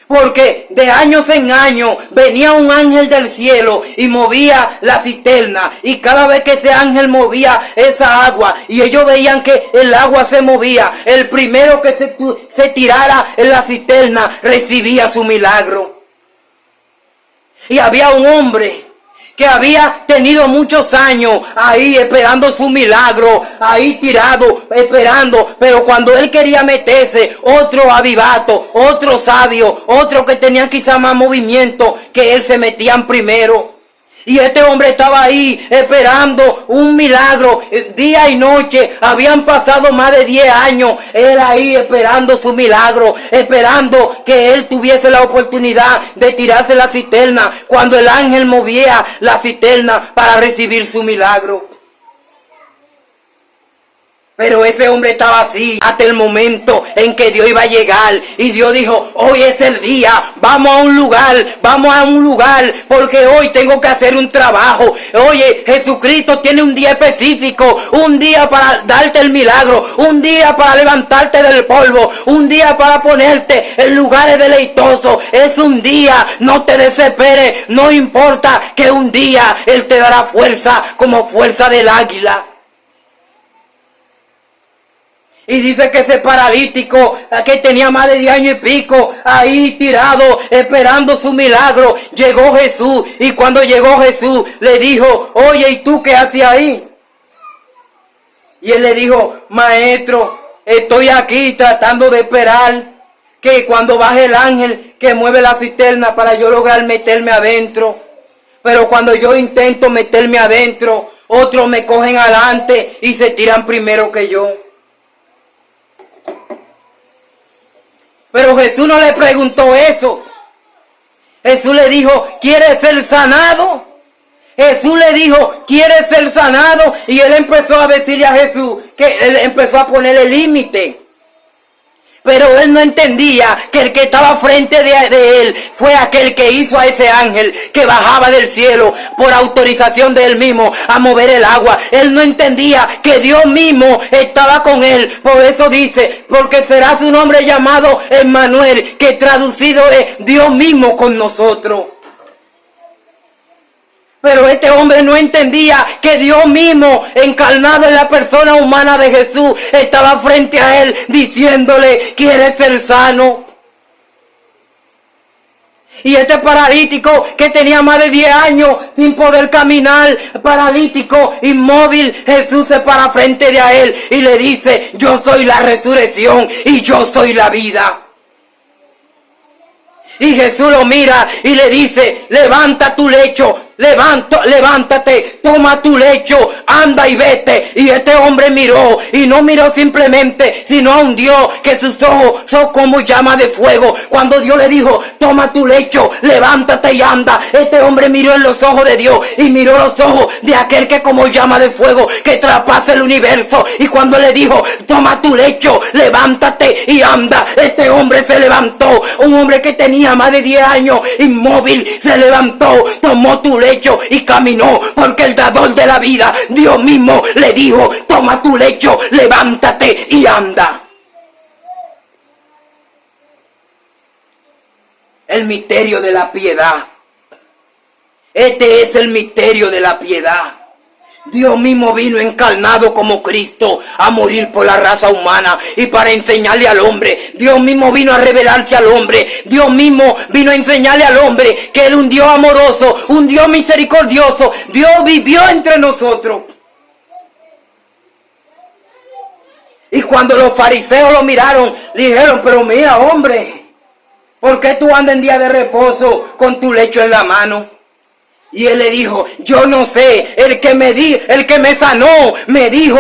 Speaker 2: Porque de años en años venía un ángel del cielo y movía la cisterna. Y cada vez que ese ángel movía esa agua y ellos veían que el agua se movía, el primero que se tirara en la cisterna recibía su milagro. Y había un hombre que había tenido muchos años ahí esperando su milagro, ahí tirado, esperando, pero cuando él quería meterse, otro avivato, otro sabio, otro que tenía quizá más movimiento que él, se metían primero. Y este hombre estaba ahí esperando un milagro día y noche. Habían pasado más de 10 años. Él ahí esperando su milagro. Esperando que él tuviese la oportunidad de tirarse la cisterna. Cuando el ángel movía la cisterna para recibir su milagro. Pero ese hombre estaba así hasta el momento en que Dios iba a llegar. Y Dios dijo, hoy es el día, vamos a un lugar, porque hoy tengo que hacer un trabajo. Oye, Jesucristo tiene un día específico, un día para darte el milagro, un día para levantarte del polvo, un día para ponerte en lugares deleitosos. Es un día, no te desesperes, no importa que un día Él te dará fuerza como fuerza del águila. Y dice que ese paralítico que tenía más de 10 años y pico ahí tirado esperando su milagro, llegó Jesús. Y cuando llegó Jesús le dijo, oye, ¿y tú qué haces ahí? Y él le dijo, maestro, estoy aquí tratando de esperar que cuando baje el ángel que mueve la cisterna para yo lograr meterme adentro. Pero cuando yo intento meterme adentro, otros me cogen adelante y se tiran primero que yo. Pero Jesús no le preguntó eso. Jesús le dijo, ¿quieres ser sanado? Jesús le dijo, ¿quieres ser sanado? Y él empezó a decirle a Jesús que él empezó a ponerle límite. Pero él no entendía que el que estaba frente de él fue aquel que hizo a ese ángel que bajaba del cielo por autorización de él mismo a mover el agua. Él no entendía que Dios mismo estaba con él. Por eso dice, porque será su nombre llamado Emmanuel, que traducido es Dios mismo con nosotros. Pero este hombre no entendía que Dios mismo, encarnado en la persona humana de Jesús, estaba frente a él diciéndole, ¿quieres ser sano? Y este paralítico que tenía más de 10 años sin poder caminar, paralítico, inmóvil, Jesús se para frente de a él y le dice, yo soy la resurrección y yo soy la vida. Y Jesús lo mira y le dice, levanta tu lecho, levántate, toma tu lecho, anda y vete. Y este hombre miró, y no miró simplemente, sino a un Dios que sus ojos son como llama de fuego. Cuando Dios le dijo, toma tu lecho, levántate y anda, este hombre miró en los ojos de Dios y miró los ojos de aquel que como llama de fuego, que traspasa el universo. Y cuando le dijo, toma tu lecho, levántate y anda, este hombre se levantó. Un hombre que tenía más de 10 años, inmóvil, se levantó, tomó tu lecho y caminó, porque el dador de la vida, Dios mismo, le dijo, toma tu lecho, levántate y anda. El misterio de la piedad. Este es el misterio de la piedad. Dios mismo vino encarnado como Cristo a morir por la raza humana y para enseñarle al hombre. Dios mismo vino a revelarse al hombre. Dios mismo vino a enseñarle al hombre que Él es un Dios amoroso, un Dios misericordioso. Dios vivió entre nosotros. Y cuando los fariseos lo miraron, le dijeron, pero mira, hombre, ¿por qué tú andas en día de reposo con tu lecho en la mano? Y él le dijo, yo no sé, el que me sanó, me dijo,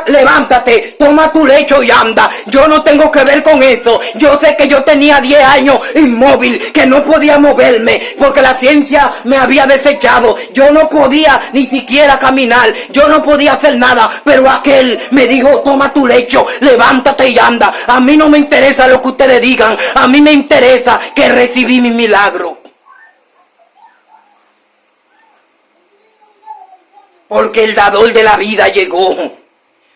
Speaker 2: levántate, toma tu lecho y anda. Yo no tengo que ver con eso. Yo sé que yo tenía 10 años inmóvil, que no podía moverme, porque la ciencia me había desechado. Yo no podía ni siquiera caminar, yo no podía hacer nada, pero aquel me dijo, toma tu lecho, levántate y anda. A mí no me interesa lo que ustedes digan, a mí me interesa que recibí mi milagro. Porque el dador de la vida llegó.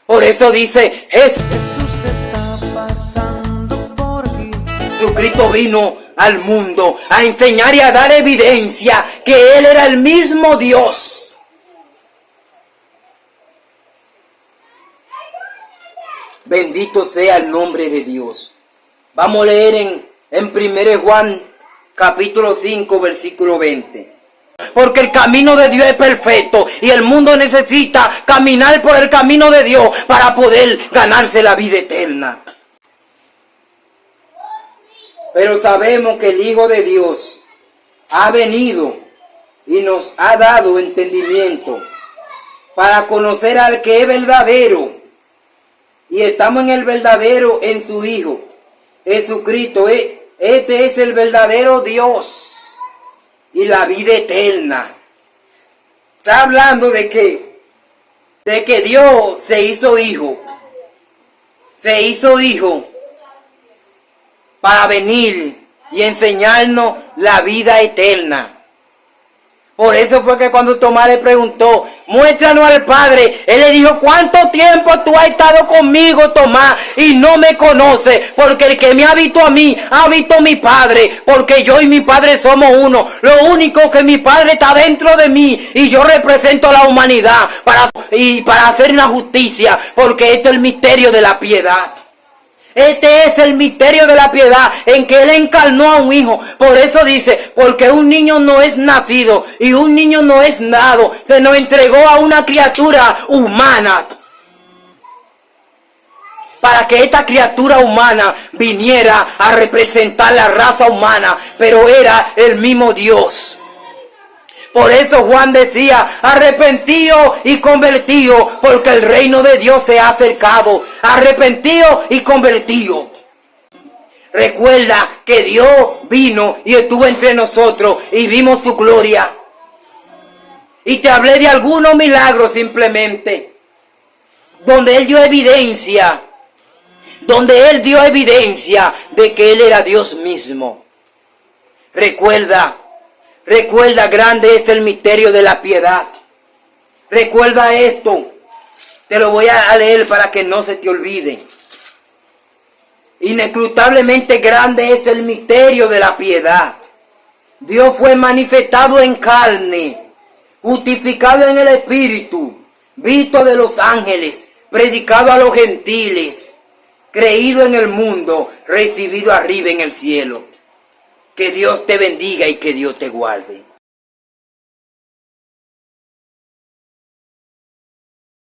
Speaker 2: Por eso dice,
Speaker 3: Jesús está pasando por aquí.
Speaker 2: Jesucristo vino al mundo a enseñar y a dar evidencia que Él era el mismo Dios. Bendito sea el nombre de Dios. Vamos a leer en 1 Juan capítulo 5 versículo 20. Porque el camino de Dios es perfecto y el mundo necesita caminar por el camino de Dios para poder ganarse la vida eterna. Pero sabemos que el Hijo de Dios ha venido y nos ha dado entendimiento para conocer al que es verdadero. Y estamos en el verdadero, en su Hijo, Jesucristo. Este es el verdadero Dios y la vida eterna. Está hablando de que Dios se hizo hijo. Se hizo hijo para venir y enseñarnos la vida eterna. Por eso fue que cuando Tomás le preguntó, muéstranos al Padre, Él le dijo, ¿cuánto tiempo tú has estado conmigo, Tomás, y no me conoces? Porque el que me ha visto a mí, ha visto a mi Padre, porque yo y mi Padre somos uno. Lo único que mi Padre está dentro de mí, y yo represento a la humanidad para hacer la justicia, porque este es el misterio de la piedad. Este es el misterio de la piedad, en que Él encarnó a un hijo. Por eso dice, porque un niño no es nacido y un niño no es dado, se nos entregó a una criatura humana, para que esta criatura humana viniera a representar la raza humana, pero era el mismo Dios. Por eso Juan decía, arrepentido y convertido, porque el reino de Dios se ha acercado. Arrepentido y convertido. Recuerda que Dios vino y estuvo entre nosotros y vimos su gloria. Y te hablé de algunos milagros simplemente, donde Él dio evidencia, de que Él era Dios mismo. Recuerda, grande es el misterio de la piedad. Recuerda esto, te lo voy a leer para que no se te olvide. Inescrutablemente grande es el misterio de la piedad. Dios fue manifestado en carne, justificado en el Espíritu, visto de los ángeles, predicado a los gentiles, creído en el mundo, recibido arriba en el cielo. Que Dios te bendiga y que Dios te guarde.